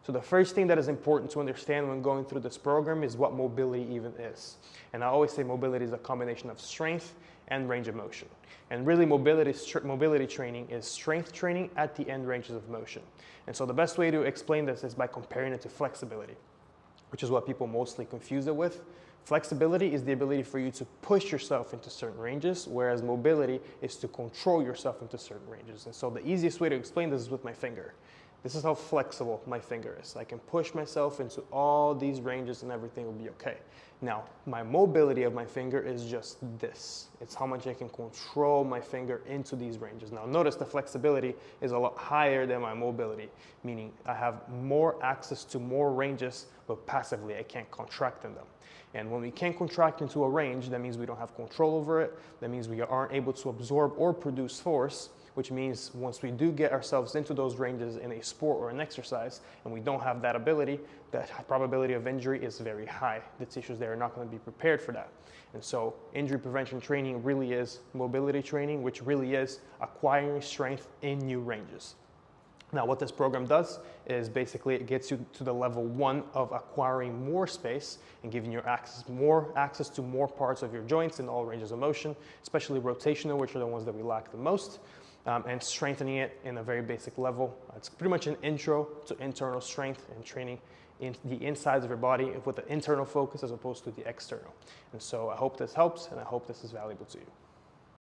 So the first thing that is important to understand when going through this program is what mobility even is. And I always say mobility is a combination of strength and range of motion. And really mobility training is strength training at the end ranges of motion. And so the best way to explain this is by comparing it to flexibility, which is what people mostly confuse it with. Flexibility is the ability for you to push yourself into certain ranges, whereas mobility is to control yourself into certain ranges. And so the easiest way to explain this is with my finger. This is how flexible my finger is. I can push myself into all these ranges and everything will be okay. Now, my mobility of my finger is just this. It's how much I can control my finger into these ranges. Now, notice the flexibility is a lot higher than my mobility, meaning I have more access to more ranges, but passively I can't contract in them. And when we can't contract into a range, that means we don't have control over it. That means we aren't able to absorb or produce force, which means once we do get ourselves into those ranges in a sport or an exercise, and we don't have that ability, the probability of injury is very high. The tissues there are not going to be prepared for that. And so injury prevention training really is mobility training, which really is acquiring strength in new ranges. Now, what this program does is basically it gets you to the level 1 of acquiring more space and giving you more access to more parts of your joints in all ranges of motion, especially rotational, which are the ones that we lack the most, and strengthening it in a very basic level. It's pretty much an intro to internal strength and training in the insides of your body with the internal focus as opposed to the external. And so I hope this helps, and I hope this is valuable to you.